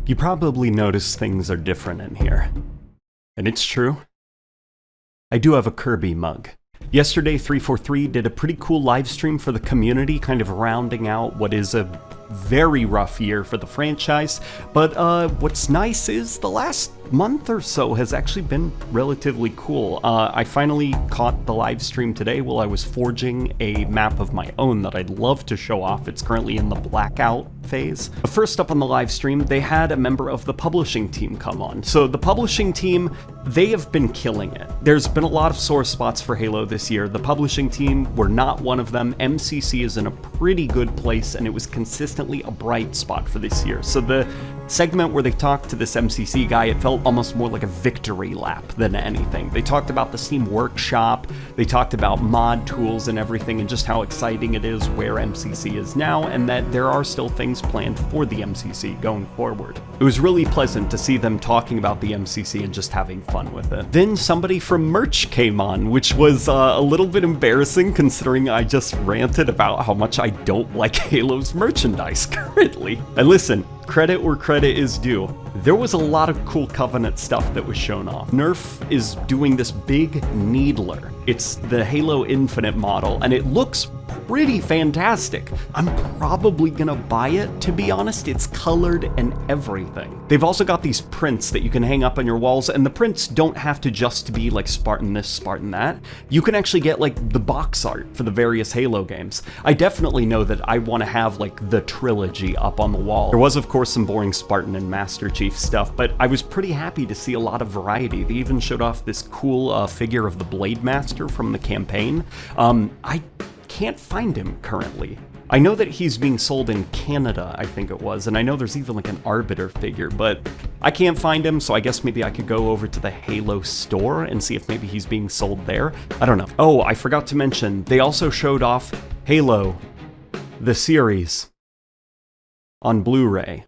You probably notice things are different in here. And it's true. I do have a Kirby mug. Yesterday, 343 did a pretty cool live stream for the community, kind of rounding out what is a very rough year for the franchise. But what's nice is the last month or so has actually been relatively cool. I finally caught the live stream today while I was forging a map of my own that I'd love to show off. It's currently in the blackout phase. First up on the live stream, they had a member of the publishing team come on. So the publishing team, they have been killing it. There's been a lot of sore spots for Halo this year. The publishing team were not one of them. MCC is in a pretty good place, and it was consistently a bright spot for this year. So the segment where they talked to this MCC guy, it felt almost more like a victory lap than anything. They talked about the Steam Workshop, they talked about mod tools and everything, and just how exciting it is where MCC is now, and that there are still things planned for the MCC going forward. It was really pleasant to see them talking about the MCC and just having fun with it. Then somebody from merch came on, which was a little bit embarrassing considering I just ranted about how much I don't like Halo's merchandise currently. And listen, credit where credit is due. There was a lot of cool Covenant stuff that was shown off. Nerf is doing this big Needler. It's the Halo Infinite model, and it looks pretty fantastic. I'm probably gonna buy it, to be honest. It's colored and everything. They've also got these prints that you can hang up on your walls, and the prints don't have to just be like Spartan this, Spartan that. You can actually get like the box art for the various Halo games. I definitely know that I want to have like the trilogy up on the wall. There was of course some boring Spartan and Master Chief stuff, but I was pretty happy to see a lot of variety. They even showed off this cool figure of the Blade Master from the campaign. I can't find him currently. I know that he's being sold in Canada, I think it was, and I know there's even like an Arbiter figure, but I can't find him, so I guess maybe I could go over to the Halo store and see if maybe he's being sold there. I don't know. Oh, I forgot to mention, they also showed off Halo, the series, on Blu-ray.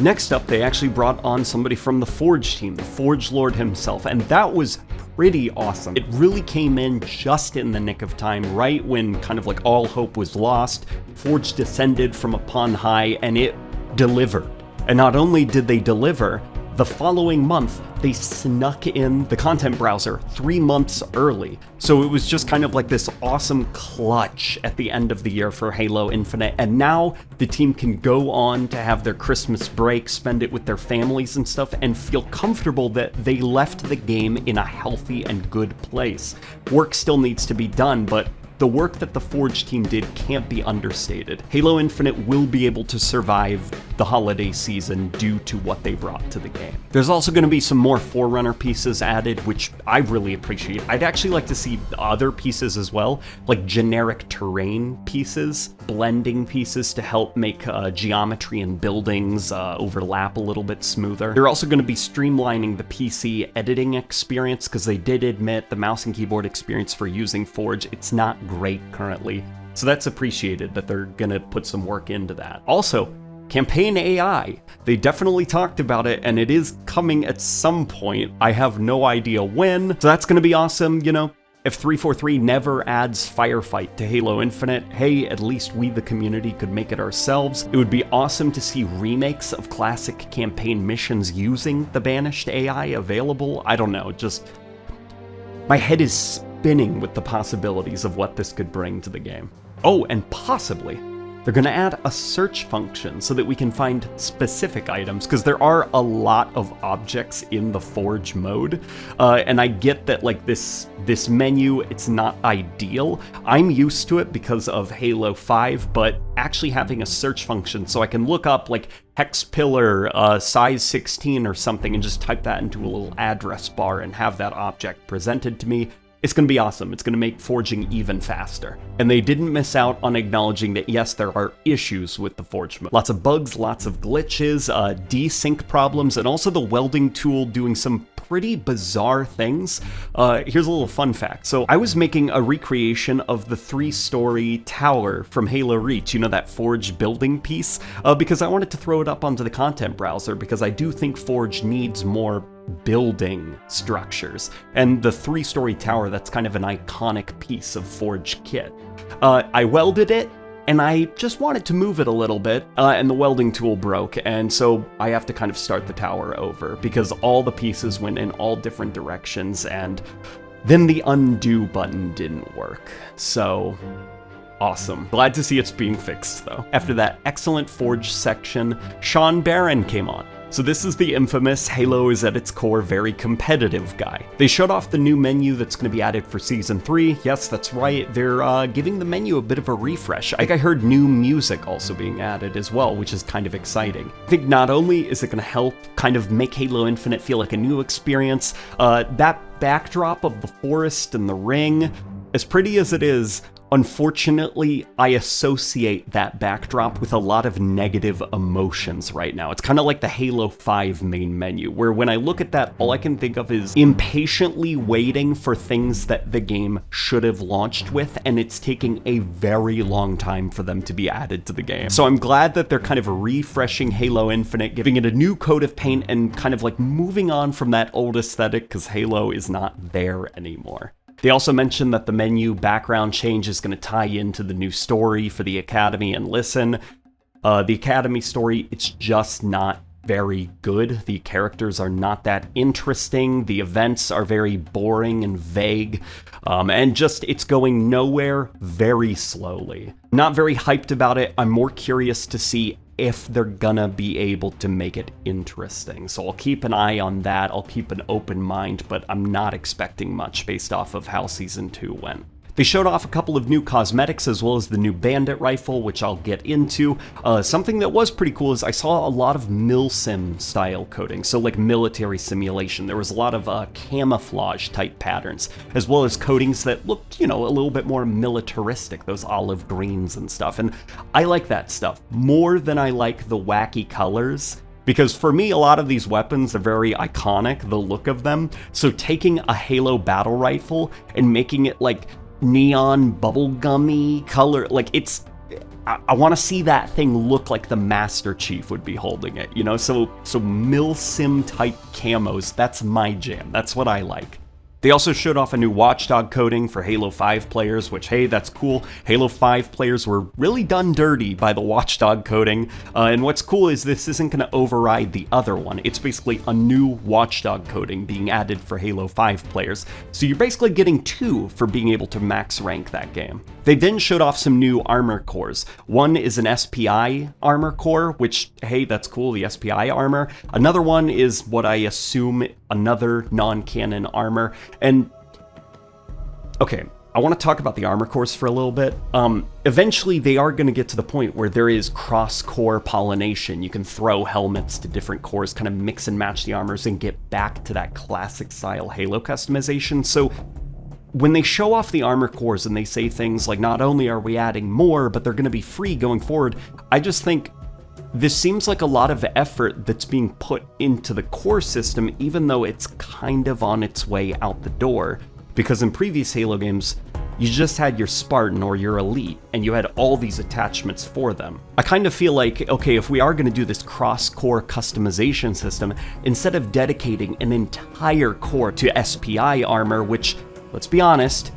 Next up, they actually brought on somebody from the Forge team, the Forge Lord himself, and that was pretty awesome. It really came in just in the nick of time, right when kind of like all hope was lost. Forge descended from upon high, and it delivered. And not only did they deliver, the following month, they snuck in the content browser 3 months early. So it was just kind of like this awesome clutch at the end of the year for Halo Infinite. And now the team can go on to have their Christmas break, spend it with their families and stuff, and feel comfortable that they left the game in a healthy and good place. Work still needs to be done, but the work that the Forge team did can't be understated. Halo Infinite will be able to survive the holiday season due to what they brought to the game. There's also going to be some more Forerunner pieces added, which I really appreciate. I'd actually like to see other pieces as well, like generic terrain pieces, blending pieces to help make geometry and buildings overlap a little bit smoother. They're also going to be streamlining the PC editing experience, because they did admit the mouse and keyboard experience for using Forge, it's not great currently. So that's appreciated that they're gonna put some work into that. Also, campaign AI. They definitely talked about it, and it is coming at some point. I have no idea when. So that's gonna be awesome, you know. If 343 never adds Firefight to Halo Infinite, hey, at least we, the community, could make it ourselves. It would be awesome to see remakes of classic campaign missions using the Banished AI available. I don't know, just my head is spinning with the possibilities of what this could bring to the game. Oh, and possibly, they're gonna add a search function so that we can find specific items, because there are a lot of objects in the Forge mode, and I get that like this menu, it's not ideal. I'm used to it because of Halo 5, but actually having a search function so I can look up like hex pillar size 16 or something and just type that into a little address bar and have that object presented to me, it's going to be awesome. It's going to make forging even faster. And they didn't miss out on acknowledging that yes, there are issues with the Forge mode. Lots of bugs, lots of glitches, desync problems, and also the welding tool doing some pretty bizarre things. Here's a little fun fact. So I was making a recreation of the 3-story tower from Halo Reach, you know, that Forge building piece, because I wanted to throw it up onto the content browser, because I do think Forge needs more building structures. And the 3-story tower, that's kind of an iconic piece of Forge kit. I welded it, and I just wanted to move it a little bit, and the welding tool broke, and so I have to kind of start the tower over, because all the pieces went in all different directions, and then the undo button didn't work. So, awesome. Glad to see it's being fixed, though. After that excellent Forge section, Sean Barron came on. So this is the infamous Halo is at its core very competitive guy. They showed off the new menu that's going to be added for Season 3. Yes, that's right, they're giving the menu a bit of a refresh. I think I heard new music also being added as well, which is kind of exciting. I think not only is it going to help kind of make Halo Infinite feel like a new experience, that backdrop of the forest and the ring, as pretty as it is, unfortunately, I associate that backdrop with a lot of negative emotions right now. It's kind of like the Halo 5 main menu, where when I look at that, all I can think of is impatiently waiting for things that the game should have launched with, and it's taking a very long time for them to be added to the game. So I'm glad that they're kind of refreshing Halo Infinite, giving it a new coat of paint, and kind of like moving on from that old aesthetic, because Halo is not there anymore. They also mentioned that the menu background change is going to tie into the new story for the Academy and Listen. The Academy story, it's just not very good. The characters are not that interesting. The events are very boring and vague. And just, it's going nowhere very slowly. Not very hyped about it. I'm more curious to see if they're gonna be able to make it interesting. So I'll keep an eye on that. I'll keep an open mind, but I'm not expecting much based off of how Season 2 went. They showed off a couple of new cosmetics as well as the new bandit rifle, which I'll get into. Something that was pretty cool is I saw a lot of milsim style coding, so like military simulation. There was a lot of camouflage type patterns, as well as coatings that looked, you know, a little bit more militaristic, those olive greens and stuff. And I like that stuff more than I like the wacky colors. Because for me, a lot of these weapons are very iconic, the look of them. So taking a Halo battle rifle and making it like neon bubblegummy color, like it's, I want to see that thing look like the Master Chief would be holding it, you know? So milsim type camos, that's my jam. That's what I like. They also showed off a new Watchdog coding for Halo 5 players, which, hey, that's cool. Halo 5 players were really done dirty by the Watchdog coding, and what's cool is this isn't going to override the other one. It's basically a new Watchdog coding being added for Halo 5 players, so you're basically getting 2 for being able to max rank that game. They then showed off some new armor cores. One is an SPI armor core, which, hey, that's cool, the SPI armor. Another one is what I assume another non-canon armor. And, okay, I want to talk about the armor cores for a little bit. Eventually, they are going to get to the point where there is cross-core pollination. You can throw helmets to different cores, kind of mix and match the armors, and get back to that classic-style Halo customization. So when they show off the armor cores and they say things like, not only are we adding more, but they're going to be free going forward, I just think this seems like a lot of effort that's being put into the core system, even though it's kind of on its way out the door. Because in previous Halo games, you just had your Spartan or your Elite, and you had all these attachments for them. I kind of feel like, okay, if we are going to do this cross-core customization system, instead of dedicating an entire core to SPI armor, which, let's be honest,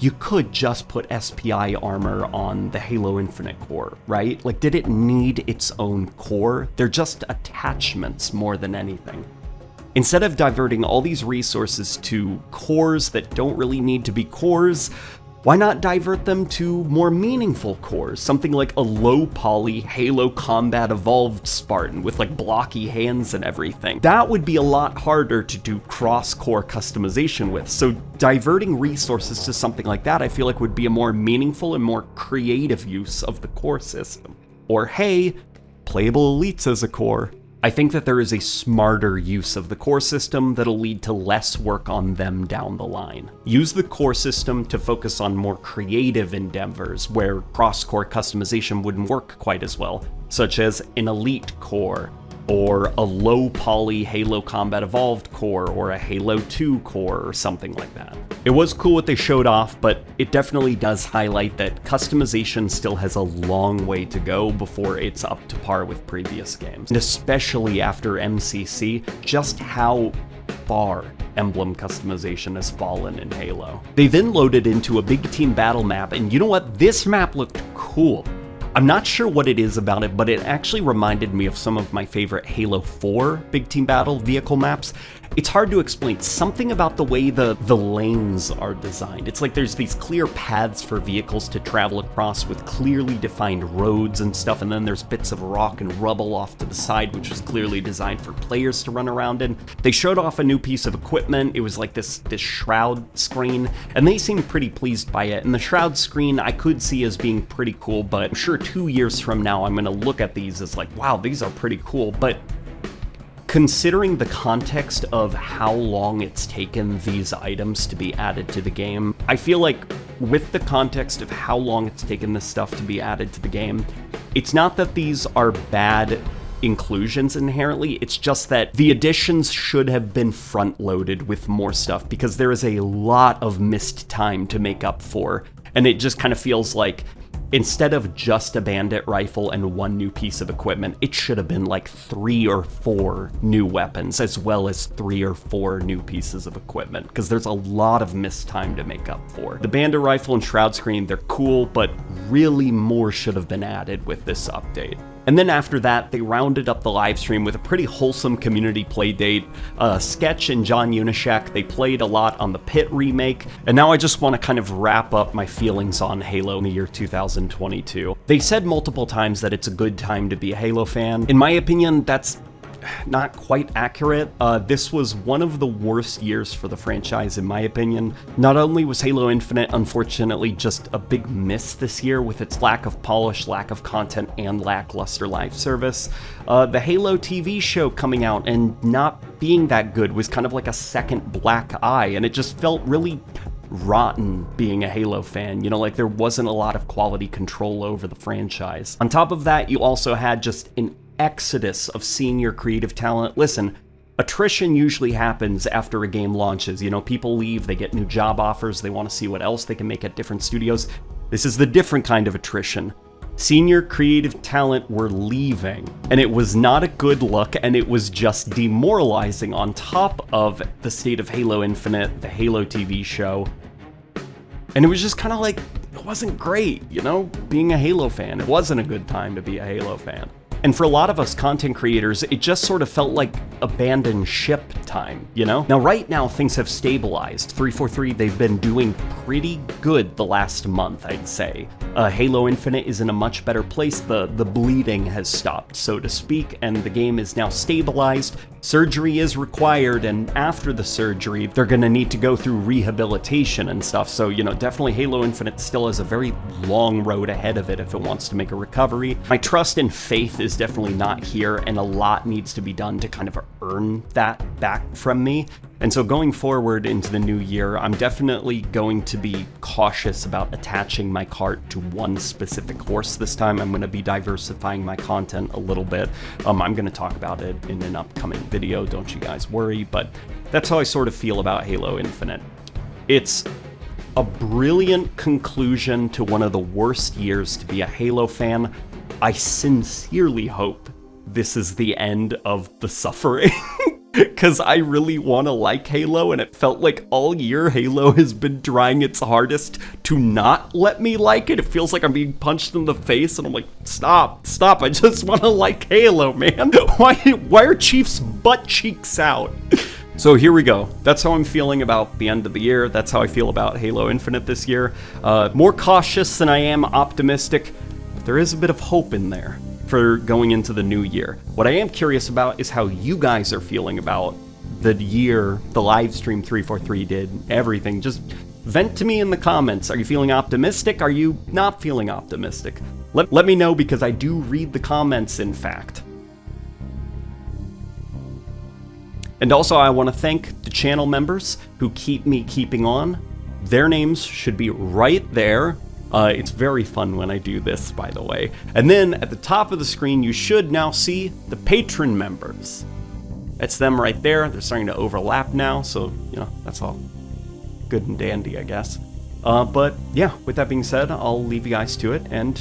you could just put SPI armor on the Halo Infinite core, right? Like, did it need its own core? They're just attachments more than anything. Instead of diverting all these resources to cores that don't really need to be cores, why not divert them to more meaningful cores? Something like a low-poly Halo Combat Evolved Spartan with like blocky hands and everything. That would be a lot harder to do cross-core customization with, so diverting resources to something like that I feel like would be a more meaningful and more creative use of the core system. Or hey, playable elites as a core. I think that there is a smarter use of the core system that'll lead to less work on them down the line. Use the core system to focus on more creative endeavors where cross-core customization wouldn't work quite as well, such as an elite core, or a low-poly Halo Combat Evolved core, or a Halo 2 core, or something like that. It was cool what they showed off, but it definitely does highlight that customization still has a long way to go before it's up to par with previous games. And especially after MCC, just how far emblem customization has fallen in Halo. They then loaded into a big team battle map, and you know what? This map looked cool. I'm not sure what it is about it, but it actually reminded me of some of my favorite Halo 4 big team battle vehicle maps. It's hard to explain. Something about the way the lanes are designed. It's like there's these clear paths for vehicles to travel across with clearly defined roads and stuff, and then there's bits of rock and rubble off to the side, which was clearly designed for players to run around in. They showed off a new piece of equipment. It was like this shroud screen, and they seemed pretty pleased by it. And the shroud screen I could see as being pretty cool, but I'm sure 2 years from now I'm gonna look at these as like, wow, these are pretty cool. But considering the context of how long it's taken these items to be added to the game, I feel like with the context of how long it's taken this stuff to be added to the game, it's not that these are bad inclusions inherently, it's just that the additions should have been front-loaded with more stuff, because there is a lot of missed time to make up for, and it just kind of feels like instead of just a bandit rifle and 1 new piece of equipment, it should have been like 3 or 4 new weapons, as well as 3 or 4 new pieces of equipment, because there's a lot of missed time to make up for. The bandit rifle and shroud screen, they're cool, but really more should have been added with this update. And then after that, they rounded up the live stream with a pretty wholesome community playdate. Sketch and John Unishek, they played a lot on the Pit remake, and now I just want to kind of wrap up my feelings on Halo in the year 2022. They said multiple times that it's a good time to be a Halo fan. In my opinion, that's not quite accurate. This was one of the worst years for the franchise, in my opinion. Not only was Halo Infinite, unfortunately, just a big miss this year with its lack of polish, lack of content, and lackluster live service, the Halo TV show coming out and not being that good was kind of like a second black eye, and it just felt really rotten being a Halo fan. You know, like there wasn't a lot of quality control over the franchise. On top of that, you also had just an exodus of senior creative talent. Listen, attrition usually happens after a game launches. You know, people leave, they get new job offers, they want to see what else they can make at different studios. This is the different kind of attrition. Senior creative talent were leaving, and it was not a good look, and it was just demoralizing on top of the state of Halo Infinite, the Halo TV show. And it was just kind of like, it wasn't great, you know, being a Halo fan. It wasn't a good time to be a Halo fan. And for a lot of us content creators, it just sort of felt like abandoned ship time, you know? Now, right now, things have stabilized. 343, they've been doing pretty good the last month, I'd say. Halo Infinite is in a much better place. The bleeding has stopped, so to speak, and the game is now stabilized. Surgery is required, and after the surgery, they're gonna need to go through rehabilitation and stuff. So, you know, definitely Halo Infinite still has a very long road ahead of it if it wants to make a recovery. My trust and faith is definitely not here, and a lot needs to be done to kind of earn that back from me. And so going forward into the new year, I'm definitely going to be cautious about attaching my cart to one specific horse this time. I'm going to be diversifying my content a little bit. I'm going to talk about it in an upcoming video, don't you guys worry, but that's how I sort of feel about Halo Infinite. It's a brilliant conclusion to one of the worst years to be a Halo fan. I sincerely hope this is the end of the suffering. Because I really want to like Halo, and it felt like all year Halo has been trying its hardest to not let me like it. It feels like I'm being punched in the face, and I'm like, stop, I just want to like Halo, man. Why are Chief's butt cheeks out? So here we go. That's how I'm feeling about the end of the year. That's how I feel about Halo Infinite this year. More cautious than I am optimistic, but there is a bit of hope in there for going into the new year. What I am curious about is how you guys are feeling about the year the live stream 343 did, everything. Just vent to me in the comments. Are you feeling optimistic? Are you not feeling optimistic? Let me know, because I do read the comments, in fact. And also, I want to thank the channel members who keep me keeping on. Their names should be right there. It's very fun when I do this, by the way. And then at the top of the screen, you should now see the patron members. That's them right there. They're starting to overlap now, so, you know, that's all good and dandy, I guess. But yeah, with that being said, I'll leave you guys to it, and